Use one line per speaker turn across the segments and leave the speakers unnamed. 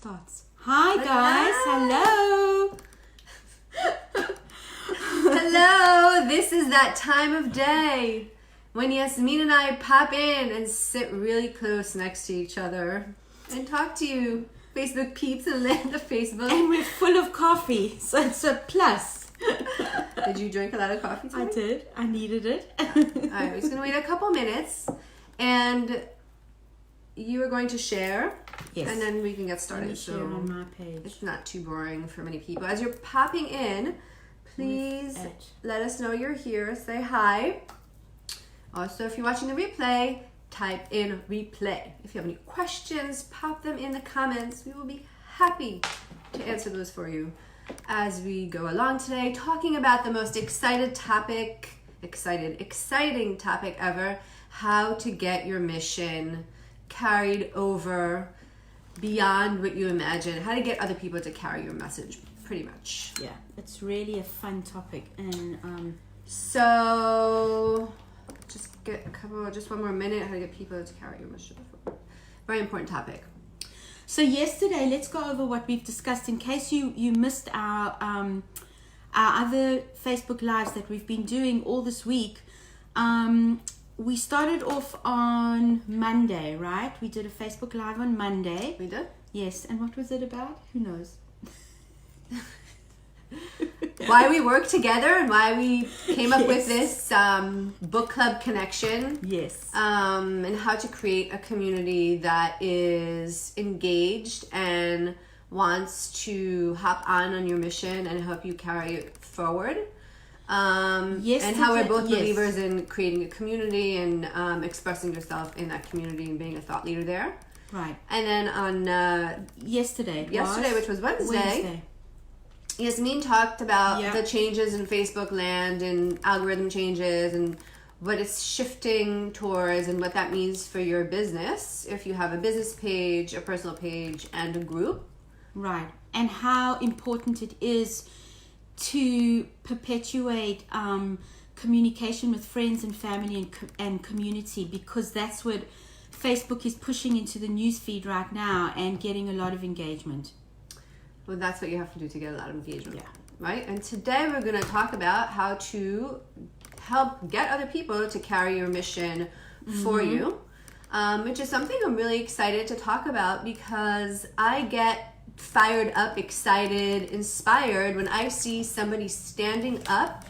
starts. Hi guys, hello.
Hello, this is that time of day when Yasmin and I pop in and sit really close next to each other and talk to you, Facebook peeps and land of Facebook.
And we're full of coffee, so it's a plus.
Did you drink a lot of coffee today?
I did. I needed it.
Alright, we're just going to wait a couple minutes and you are going to share.
Yes.
And then we can get started.
Let me share on my page.
It's not too boring for many people. As you're popping in, please let us know you're here. Say hi. Also, if you're watching the replay, type in replay. If you have any questions, pop them in the comments. We will be happy to answer those for you as we go along today, talking about the most exciting topic ever, how to get your mission carried over beyond what you imagine, how to get other people to carry your message, pretty much.
Yeah, it's really a fun topic. And
so just one more minute, how to get people to carry your mission. Very important topic.
So yesterday, let's go over what we've discussed in case you missed our other Facebook Lives that we've been doing all this week. We started off on Monday, right? We did a Facebook Live on Monday.
We did?
Yes. And what was it about? Who knows?
Why we work together and why we came up with this book club connection.
Yes.
And how to create a community that is engaged and wants to hop on your mission and help you carry it forward. And how we're both believers in creating a community and expressing yourself in that community and being a thought leader there.
Right.
And then on
yesterday,
which was Wednesday. Yasmin talked about the changes in Facebook land and algorithm changes and what it's shifting towards and what that means for your business if you have a business page, a personal page, and a group.
Right. And how important it is to perpetuate communication with friends and family and community, because that's what Facebook is pushing into the newsfeed right now and getting a lot of engagement.
Well, that's what you have to do to get a lot of engagement.
Yeah.
Right? And today we're going to talk about how to help get other people to carry your mission for you, which is something I'm really excited to talk about because I get fired up, excited, inspired when I see somebody standing up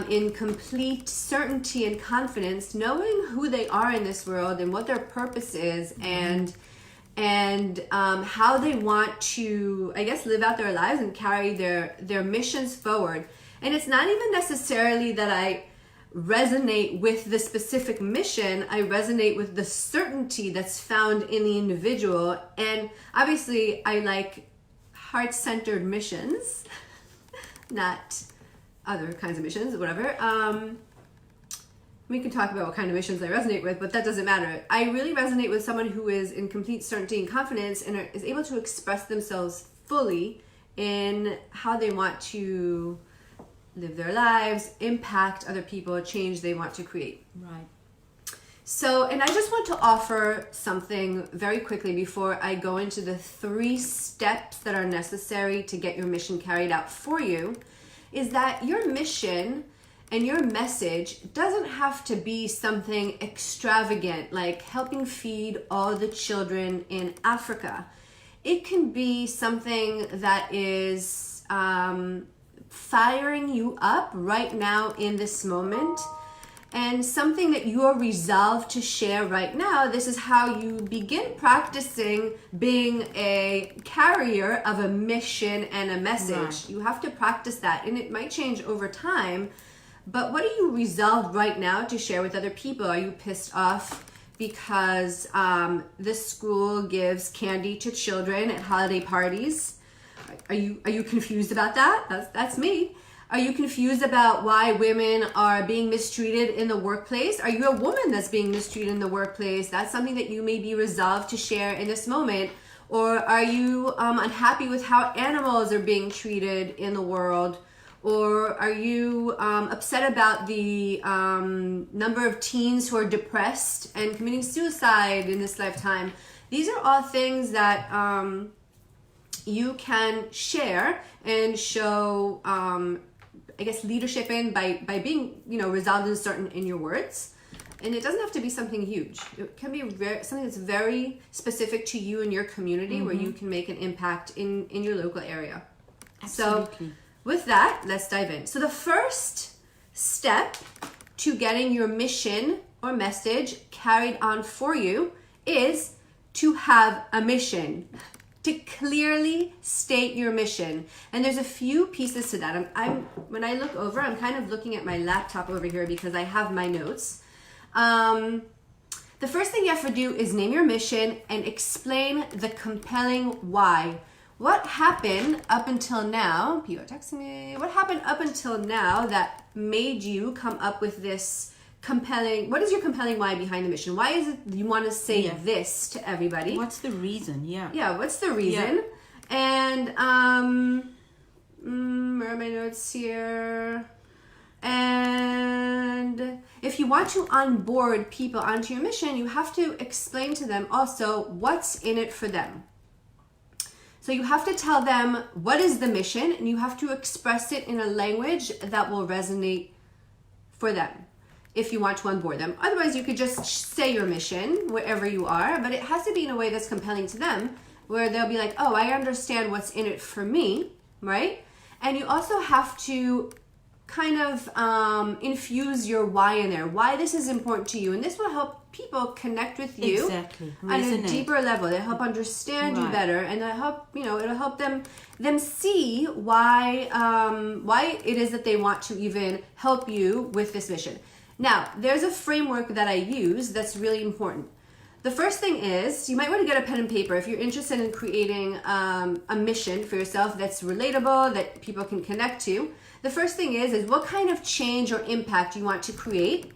in complete certainty and confidence, knowing who they are in this world and what their purpose is and how they want to, I guess, live out their lives and carry their missions forward. And it's not even necessarily that I resonate with the specific mission. I resonate with the certainty that's found in the individual. And obviously, I like heart-centered missions, not other kinds of missions, whatever. We can talk about what kind of missions I resonate with, but that doesn't matter. I really resonate with someone who is in complete certainty and confidence and is able to express themselves fully in how they want to live their lives, impact other people, change they want to create.
Right.
So, and I just want to offer something very quickly before I go into the 3 steps that are necessary to get your mission carried out for you, is that your mission and your message doesn't have to be something extravagant, like helping feed all the children in Africa. It can be something that is firing you up right now in this moment, and something that you are resolved to share right now. This is how you begin practicing being a carrier of a mission and a message. Right. You have to practice that, and it might change over time. But what are you resolved right now to share with other people? Are you pissed off because this school gives candy to children at holiday parties? Are you confused about that? That's me. Are you confused about why women are being mistreated in the workplace? Are you a woman that's being mistreated in the workplace? That's something that you may be resolved to share in this moment. Or are you unhappy with how animals are being treated in the world? Or are you upset about the number of teens who are depressed and committing suicide in this lifetime? These are all things that you can share and show, I guess, leadership in by being, resolved and certain in your words. And it doesn't have to be something huge. It can be something that's very specific to you and your community, where you can make an impact in your local area.
Absolutely.
So with that, let's dive in. So the first step to getting your mission or message carried on for you is to have a mission, to clearly state your mission. And there's a few pieces to that. When I look over, I'm kind of looking at my laptop over here because I have my notes. The first thing you have to do is name your mission and explain the compelling why. What happened up until now? People are texting me. What happened up until now that made you come up with this compelling? What is your compelling why behind the mission? Why is it you want to say this to everybody?
What's the reason?
Yeah, what's the reason? And where are my notes here? And if you want to onboard people onto your mission, you have to explain to them also what's in it for them. So you have to tell them what is the mission, and you have to express it in a language that will resonate for them if you want to onboard them. Otherwise, you could just say your mission wherever you are, but it has to be in a way that's compelling to them, where they'll be like, oh, I understand what's in it for me, right? And you also have to kind of infuse your why in there, why this is important to you, and this will help people connect with you at a deeper level. It'll help understand you better, and it'll help them see why it is that they want to even help you with this mission. Now, there's a framework that I use that's really important. The first thing is, you might want to get a pen and paper if you're interested in creating a mission for yourself that's relatable, that people can connect to. The first thing is what kind of change or impact you want to create.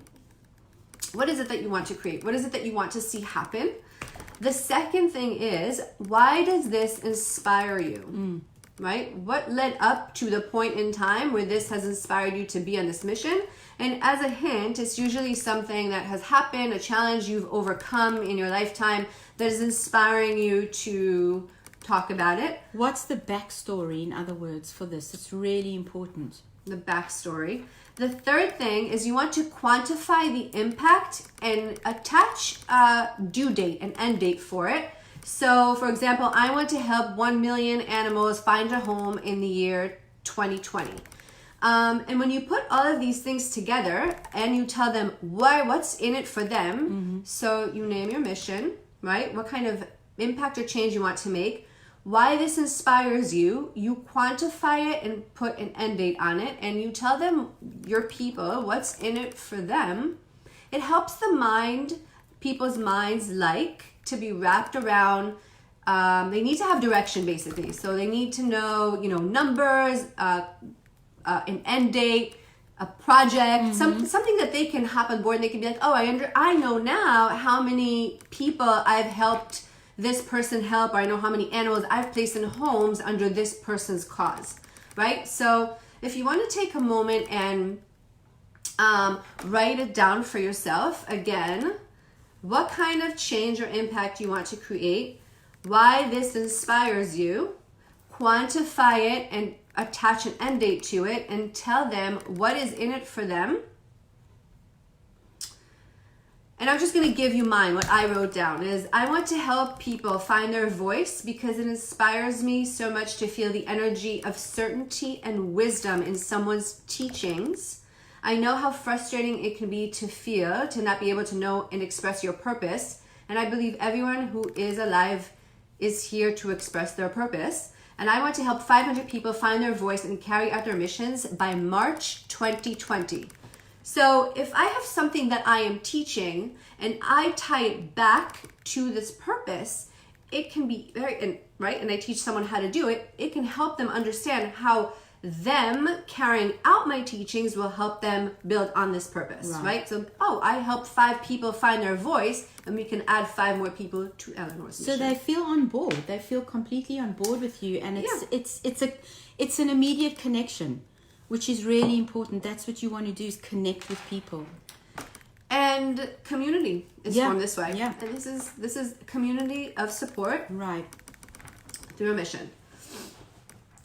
What is it that you want to create? What is it that you want to see happen? The second thing is, why does this inspire you? Right? What led up to the point in time where this has inspired you to be on this mission? And as a hint, it's usually something that has happened, a challenge you've overcome in your lifetime that is inspiring you to talk about it.
What's the backstory, in other words, for this? It's really important.
The backstory. The third thing is you want to quantify the impact and attach a due date, an end date for it. So, for example, I want to help 1 million animals find a home in the year 2020. And when you put all of these things together and you tell them what's in it for them, so you name your mission, right? What kind of impact or change you want to make, why this inspires you, you quantify it and put an end date on it, and you tell them, your people, what's in it for them. It helps people's minds to be wrapped around, they need to have direction basically. So they need to know, numbers, an end date, a project, something that they can hop on board and they can be like, oh, I know now how many people I've helped this person help, or I know how many animals I've placed in homes under this person's cause, right? So if you want to take a moment and write it down for yourself, again, what kind of change or impact you want to create, why this inspires you, quantify it and attach an end date to it, and tell them what is in it for them. And I'm just going to give you mine. What I wrote down is, I want to help people find their voice because it inspires me so much to feel the energy of certainty and wisdom in someone's teachings. I know how frustrating it can be to feel, to not be able to know and express your purpose. And I believe everyone who is alive is here to express their purpose. And I want to help 500 people find their voice and carry out their missions by March 2020. So if I have something that I am teaching and I tie it back to this purpose, it can be right? And I teach someone how to do it, it can help them understand how them carrying out my teachings will help them build on this purpose, right? So, I helped 5 people find their voice, and we can add 5 more people to Eleanor's mission.
So they feel on board. They feel completely on board with you, and it's an immediate connection, which is really important. That's what you want to do, is connect with people.
And community is formed this way.
Yeah.
And this is community of support.
Right.
Through a mission.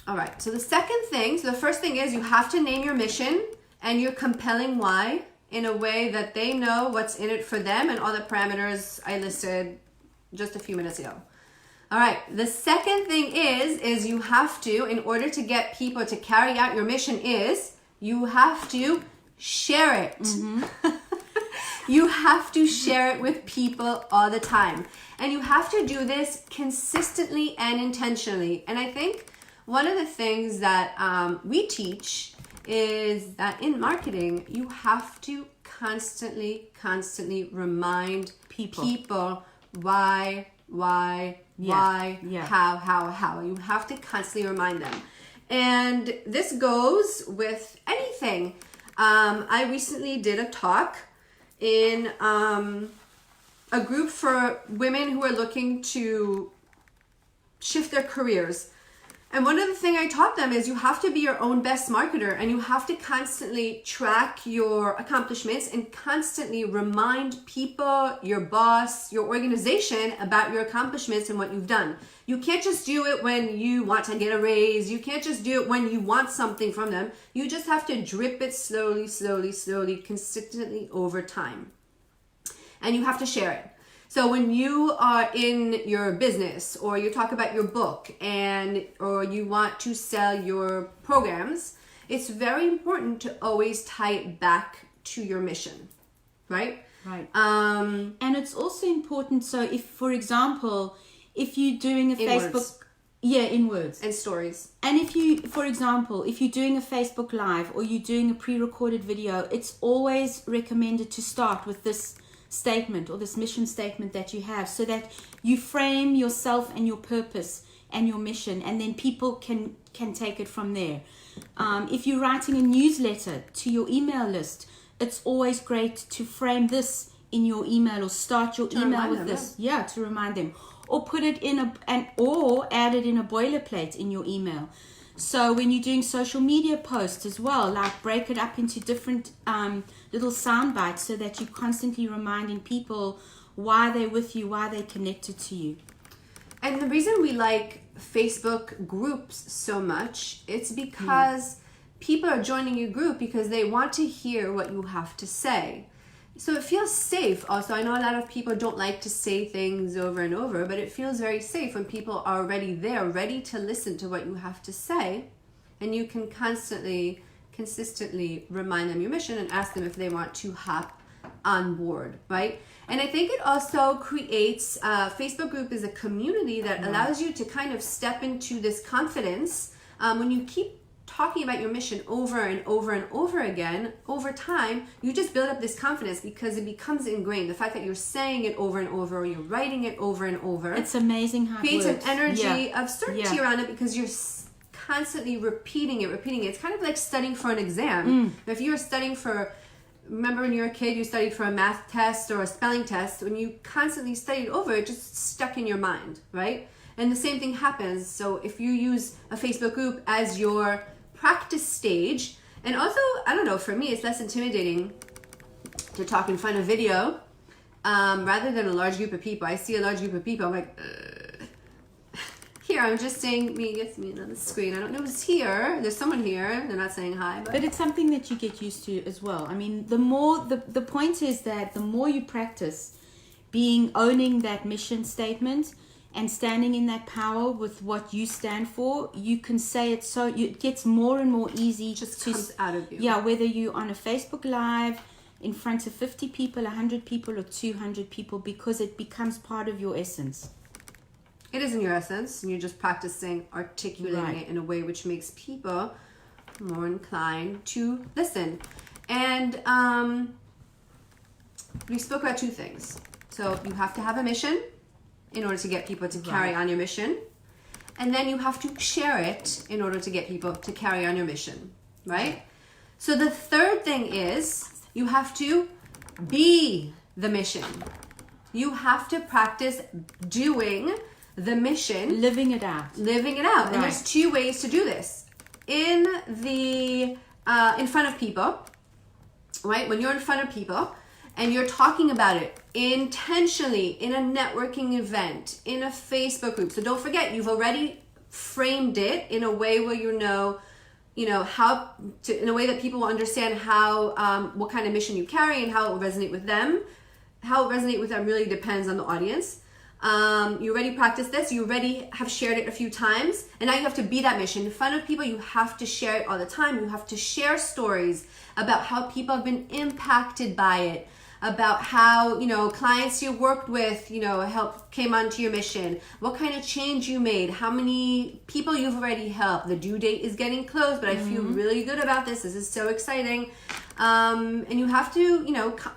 All right. So the second thing, so the first thing is you have to name your mission and your compelling why in a way that they know what's in it for them and all the parameters I listed just a few minutes ago. All right. The second thing is you have to, in order to get people to carry out your mission, is you have to share it. You have to share it with people all the time. And you have to do this consistently and intentionally. And I think one of the things that we teach is that in marketing, you have to constantly remind people why, how. You have to constantly remind them. And this goes with anything. I recently did a talk in a group for women who are looking to shift their careers. And one of the things I taught them is you have to be your own best marketer, and you have to constantly track your accomplishments and constantly remind people, your boss, your organization about your accomplishments and what you've done. You can't just do it when you want to get a raise. You can't just do it when you want something from them. You just have to drip it slowly, consistently over time. And you have to share it. So when you are in your business or you talk about your book or you want to sell your programs, it's very important to always tie it back to your mission, right?
Right. And it's also important. So if, for example, if you're doing a Facebook, in words
and stories.
And if you, for example, if you're doing a Facebook Live or you're doing a pre-recorded video, it's always recommended to start with this statement or this mission statement that you have, so that you frame yourself and your purpose and your mission, and then people can take it from there. If you're writing a newsletter to your email list, it's always great to frame this in your email or start your email with this. Yeah, to remind them, or put it in or add it in a boilerplate in your email. So when you're doing social media posts as well, like break it up into different little sound bites, so that you're constantly reminding people why they're with you, why they're connected to you.
And the reason we like Facebook groups so much, it's because people are joining your group because they want to hear what you have to say. So it feels safe also. I know a lot of people don't like to say things over and over, but it feels very safe when people are already there, ready to listen to what you have to say. And you can consistently remind them your mission and ask them if they want to hop on board, right? And I think it also creates, Facebook group is a community that allows you to kind of step into this confidence. When you keep talking about your mission over and over again, over time, you just build up this confidence because it becomes ingrained. The fact that you're saying it over and over, or you're writing it over and over.
It's amazing how it
creates
works.
An energy of certainty around it, because you're constantly repeating it. It's kind of like studying for an exam. If you were studying remember when you were a kid, you studied for a math test or a spelling test. When you constantly studied over, it just stuck in your mind, right? And the same thing happens. So if you use a Facebook group as your practice stage, and also, I don't know, for me, it's less intimidating to talk in front of video rather than a large group of people. I see a large group of people, I'm like, here, I'm just saying it's me on the screen. I don't know who's here. There's someone here. They're not saying hi.
But it's something that you get used to as well. I mean, the point is that the more you practice owning that mission statement and standing in that power with what you stand for, you can say it it gets more and more easy.
Just comes out of you.
Yeah, whether you're on a Facebook Live in front of 50 people, 100 people, or 200 people, because it becomes part of your essence.
It is in your essence, and you're just practicing articulating it in a way which makes people more inclined to listen. And we spoke about two things. So you have to have a mission in order to get people to carry on your mission. And then you have to share it in order to get people to carry on your mission, right? So the third thing is you have to be the mission. You have to practice doing the mission.
Living it out.
Right. And there's two ways to do this. In front of people, right? When you're in front of people and you're talking about it intentionally in a networking event, in a Facebook group. So don't forget, you've already framed it in a way where how to, in a way that people will understand how what kind of mission you carry and how it will resonate with them. How it resonate with them really depends on the audience. You already practiced this, you already have shared it a few times, and now you have to be that mission. In front of people, you have to share it all the time. You have to share stories about how people have been impacted by it, about how, clients you worked with, came onto your mission, what kind of change you made, how many people you've already helped. The due date is getting close, but I feel really good about this. This is so exciting. And you have to,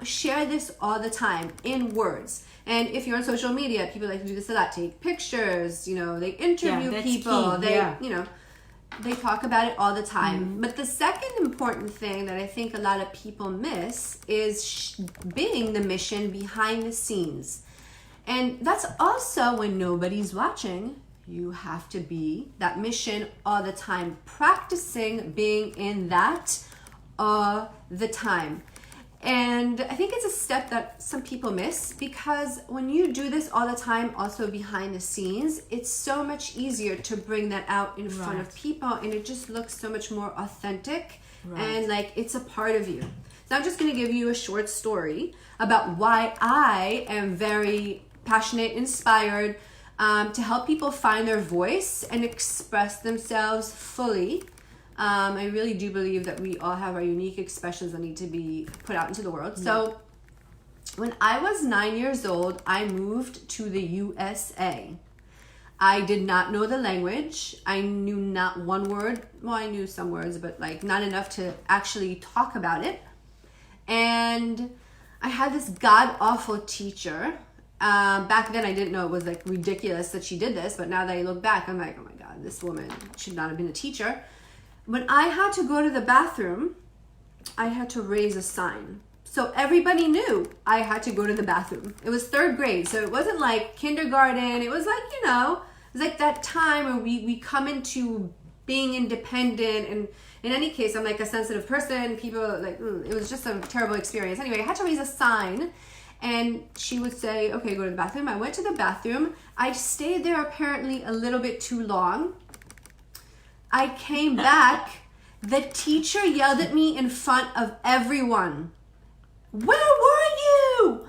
share this all the time in words. And if you're on social media, people like to do this a lot. Take pictures, they interview people. Key. They talk about it all the time. But the second important thing that I think a lot of people miss is being the mission behind the scenes. And that's also when nobody's watching. You have to be that mission all the time, practicing being in that all the time. And I think it's a step that some people miss, because when you do this all the time, also behind the scenes, it's so much easier to bring that out in front of people, and it just looks so much more authentic and like it's a part of you. So I'm just going to give you a short story about why I am very passionate, inspired to help people find their voice and express themselves fully. I really do believe that we all have our unique expressions that need to be put out into the world. So when I was 9 years old, I moved to the USA. I did not know the language. I knew not one word. Well, I knew some words, but like not enough to actually talk about it. And I had this god-awful teacher. Back then I didn't know it was like ridiculous that she did this, but now that I look back, I'm like, oh my God, this woman should not have been a teacher. When I had to go to the bathroom, I had to raise a sign. So everybody knew I had to go to the bathroom. It was 3rd grade, so it wasn't like kindergarten. It was like, it was like that time where we come into being independent. And in any case, I'm like a sensitive person. People like, it was just a terrible experience. Anyway, I had to raise a sign. And she would say, okay, go to the bathroom. I went to the bathroom. I stayed there apparently a little bit too long. I came back. The teacher yelled at me in front of everyone. Where were you?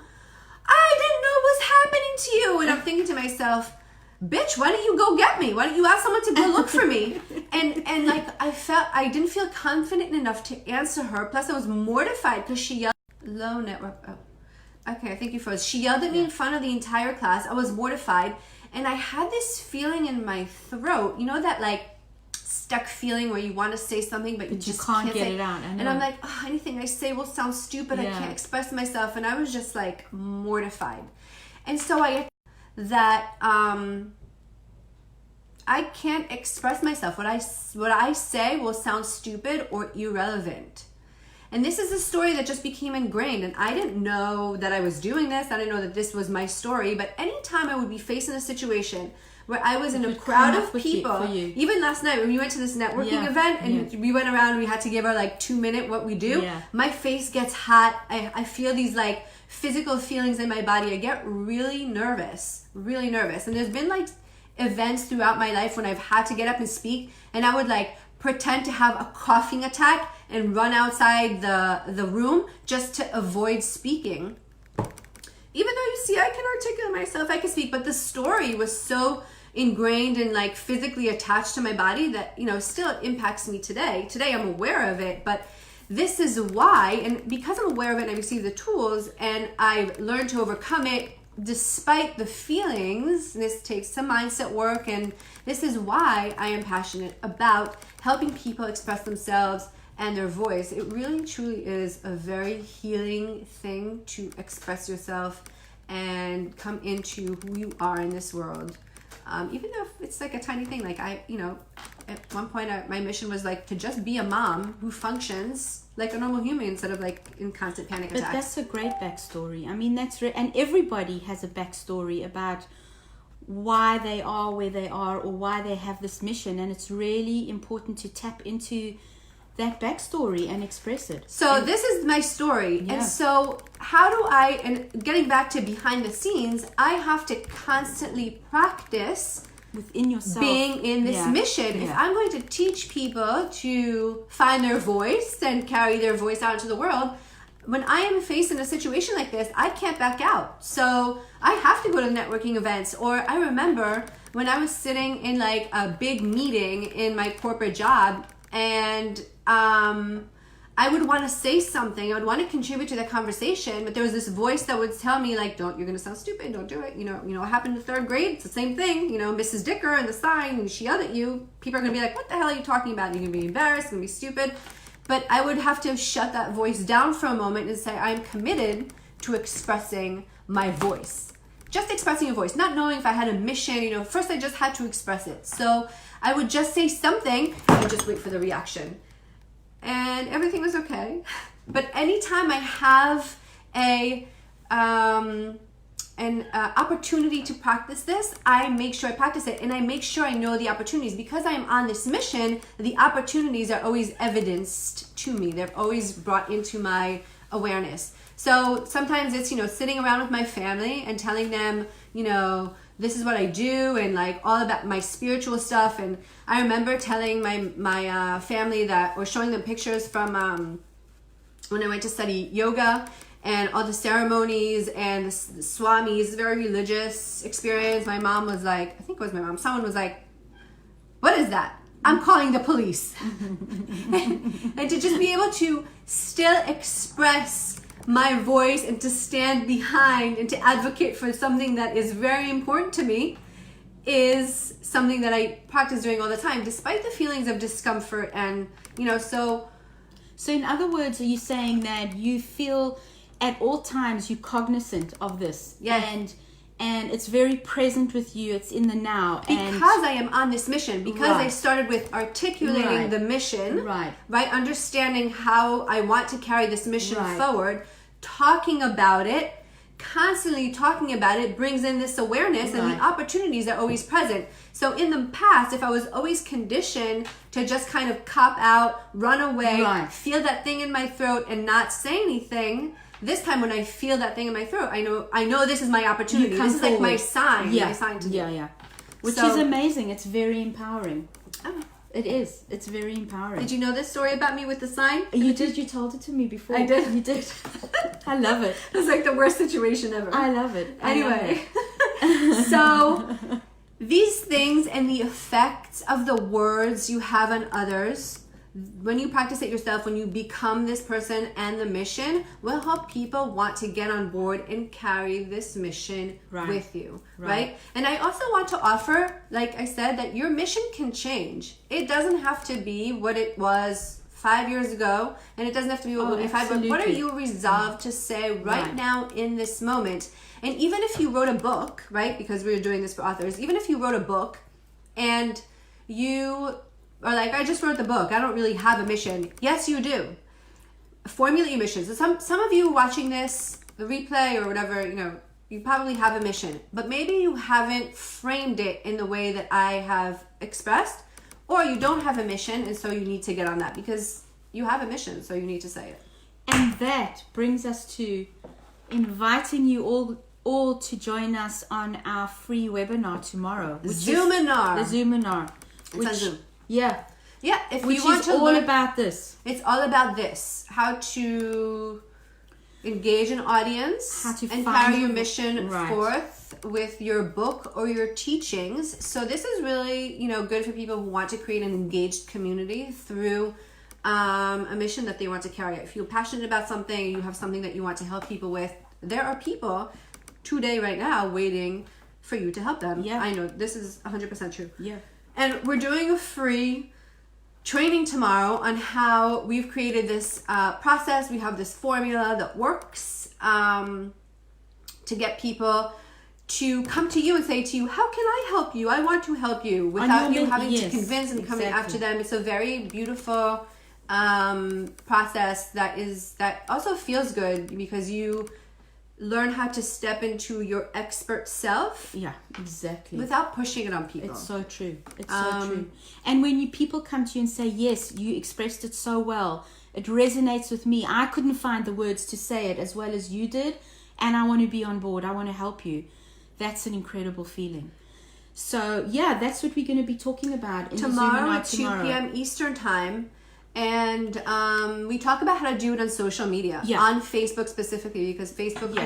I didn't know what was happening to you. And I'm thinking to myself, bitch, why don't you go get me? Why don't you ask someone to go look for me? And like I didn't feel confident enough to answer her. Plus I was mortified because she yelled. Low network. Oh. Okay, I think you froze. She yelled at me in front of the entire class. I was mortified. And I had this feeling in my throat. You know that like stuck feeling where you want to say something but you just can't
get
say
it out. I know.
And I'm like, anything I say will sound stupid. I can't express myself. And I was just like mortified. And so I can't express myself. What I say will sound stupid or irrelevant. And this is a story that just became ingrained. And I didn't know that I was doing this. I didn't know that this was my story. But anytime I would be facing a situation where I was in a crowd of people, even last night when we went to this networking event and we went around and we had to give our like 2-minute what we do, my face gets hot. I feel these like physical feelings in my body. I get really nervous. And there's been like events throughout my life when I've had to get up and speak, and I would like pretend to have a coughing attack and run outside the room just to avoid speaking. Even though you see I can articulate myself, I can speak, but the story was so ingrained and like physically attached to my body that still it impacts me today. Today I'm aware of it, but this is why, and because I'm aware of it and I receive the tools and I've learned to overcome it despite the feelings, this takes some mindset work, and this is why I am passionate about helping people express themselves and their voice. It really truly is a very healing thing to express yourself and come into who you are in this world. Even though it's like a tiny thing, like at one point my mission was like to just be a mom who functions like a normal human instead of like in constant panic attacks.
But that's a great backstory. I mean, and everybody has a backstory about why they are where they are or why they have this mission, and it's really important to tap into that backstory and express it.
So this is my story. And so how do and getting back to behind the scenes, I have to constantly practice
within yourself,
being in this mission. If I'm going to teach people to find their voice and carry their voice out into the world, when I am faced in a situation like this, I can't back out. So I have to go to networking events. Or I remember when I was sitting in like a big meeting in my corporate job, and I would want to say something. I would want to contribute to the conversation, but there was this voice that would tell me like, you're going to sound stupid. Don't do it. You know what happened in 3rd grade? It's the same thing. Mrs. Dicker and the sign, and she yelled at you. People are going to be like, what the hell are you talking about? You're going to be embarrassed. You're going to be stupid. But I would have to shut that voice down for a moment and say, I'm committed to expressing my voice. Just expressing a voice, not knowing if I had a mission. First I just had to express it. So I would just say something and just wait for the reaction. And everything was okay. But anytime I have an opportunity to practice this, I make sure I practice it, and I make sure I know the opportunities. Because I am on this mission, the opportunities are always evidenced to me. They're always brought into my awareness. So sometimes it's, sitting around with my family and telling them, this is what I do, and like all about my spiritual stuff. And I remember telling my family that, or showing them pictures from when I went to study yoga, and all the ceremonies and the swamis, very religious experience. My mom was like, I think it was my mom, someone was like, what is that? I'm calling the police. And to just be able to still express my voice and to stand behind and to advocate for something that is very important to me is something that I practice doing all the time, despite the feelings of discomfort. And, so
in other words, are you saying that you feel at all times you're cognizant of this?
Yes.
And it's very present with you. It's in the now.
Because I am on this mission. Because I started with articulating the mission.
Right.
Understanding how I want to carry this mission forward. Talking about it. Constantly talking about it brings in this awareness, and the opportunities are always present. So in the past, if I was always conditioned to just kind of cop out, run away, feel that thing in my throat and not say anything, this time when I feel that thing in my throat, I know this is my opportunity. This is like my sign. My sign to do.
Which is amazing. It's very empowering. Oh. It is. It's very empowering.
Did you know this story about me with the sign?
You did. You told it to me before.
I did.
You did. I love it.
It's like the worst situation ever.
I love it.
Anyway. So these things and the effects of the words you have on others, when you practice it yourself, when you become this person and the mission, will help people want to get on board and carry this mission with you, right? And I also want to offer, like I said, that your mission can change. It doesn't have to be what it was 5 years ago, and it doesn't have to be what it will be 5, but what are you resolved to say right now in this moment? And even if you wrote a book, right, because we're doing this for authors, even if you wrote a book and you or like, I just wrote the book, I don't really have a mission. Yes, you do. Formulate your mission. So some of you watching this, the replay or whatever, you probably have a mission, but maybe you haven't framed it in the way that I have expressed, or you don't have a mission, and so you need to get on that because you have a mission, so you need to say it.
And that brings us to inviting you all to join us on our free webinar tomorrow.
The Zoominar.
The Zoominar.
It's on Zoom.
Yeah.
Yeah, if
which
you want to
all
learn
about this.
It's all about this. How to engage an audience and carry your mission forth with your book or your teachings. So this is really, good for people who want to create an engaged community through a mission that they want to carry out. If you're passionate about something, you have something that you want to help people with, there are people today right now waiting for you to help them.
Yeah.
I know this is 100% true.
Yeah.
And we're doing a free training tomorrow on how we've created this process. We have this formula that works to get people to come to you and say to you, how can I help you? I want to help you, without you having to convince and coming after them. It's a very beautiful process that also feels good because you learn how to step into your expert self.
Yeah, exactly.
Without pushing it on people.
It's so true. It's so true. And when people come to you and say, yes, you expressed it so well, it resonates with me. I couldn't find the words to say it as well as you did, and I want to be on board. I want to help you. That's an incredible feeling. So yeah, that's what we're going to be talking about in
tomorrow
the
at 2 p.m. Eastern time. And we talk about how to do it on social media, on Facebook specifically, because Facebook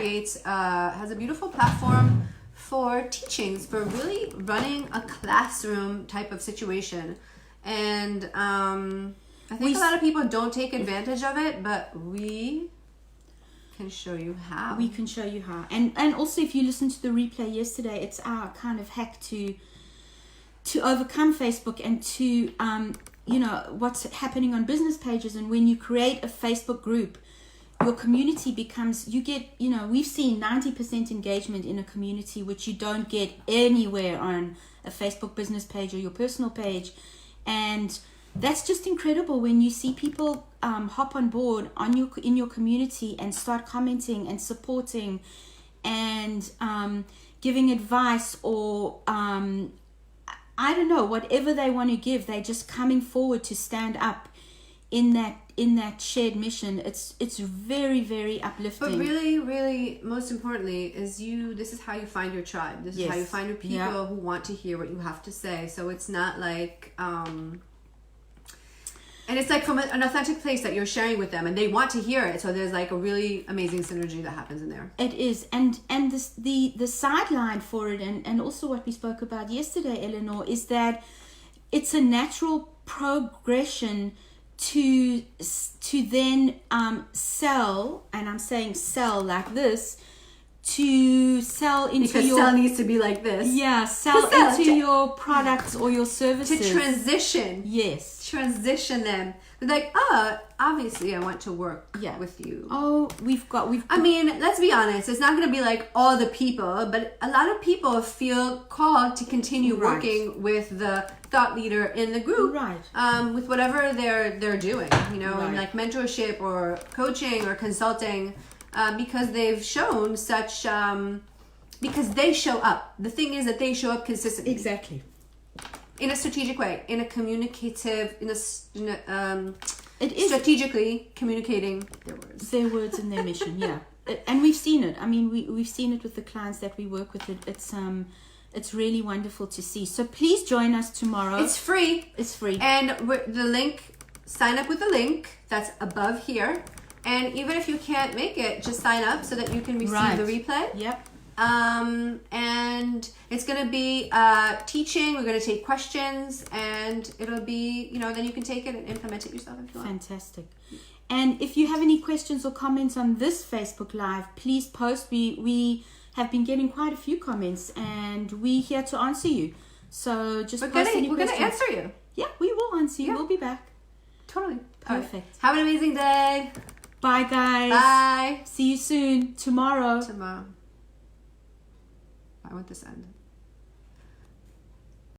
has a beautiful platform for teachings, for really running a classroom type of situation. And I think a lot of people don't take advantage of it, but we can show you how.
We can show you how. And also, if you listen to the replay yesterday, it's our kind of hack to overcome Facebook and to what's happening on business pages. And when you create a Facebook group, your community becomes, we've seen 90% engagement in a community, which you don't get anywhere on a Facebook business page or your personal page. And that's just incredible when you see people hop on board in your community and start commenting and supporting and giving advice, or I don't know, whatever they want to give. They're just coming forward to stand up in that shared mission. It's very, very uplifting.
But really, really, most importantly, is this is how you find your tribe. This is how you find your people who want to hear what you have to say. So it's not like and it's like from an authentic place that you're sharing with them, and they want to hear it. So there's like a really amazing synergy that happens in there.
It is. And the sideline for it, and also what we spoke about yesterday, Eleanor, is that it's a natural progression to then sell, and I'm saying sell like this, to sell into
because
your...
sell needs to be like this.
Yeah, sell into your products or your services.
To transition.
Yes.
Transition them. Like, obviously I want to work with you.
Oh,
I mean, let's be honest. It's not going to be like all the people, but a lot of people feel called to continue working with the thought leader in the group.
Right.
With whatever they're doing, in like mentorship or coaching or consulting. Because they've shown such, because they show up. The thing is that they show up consistently.
Exactly.
In a strategic way, in a communicative, strategically communicating
their words and their mission. Yeah, and we've seen it. I mean, we've seen it with the clients that we work with. It's really wonderful to see. So please join us tomorrow.
It's free.
It's free.
And the link, sign up with the link that's above here. And even if you can't make it, just sign up so that you can receive the replay.
Yep.
And it's going to be teaching. We're going to take questions, and it'll be, then you can take it and implement it yourself if you want.
Fantastic. And if you have any questions or comments on this Facebook Live, please post. We have been getting quite a few comments, and we're here to answer you. So just post any questions.
We're going to answer you.
Yeah, we will answer you. We'll be back.
Totally.
Perfect.
Right. Have an amazing day.
Bye, guys.
Bye.
See you soon. Tomorrow.
I want this end.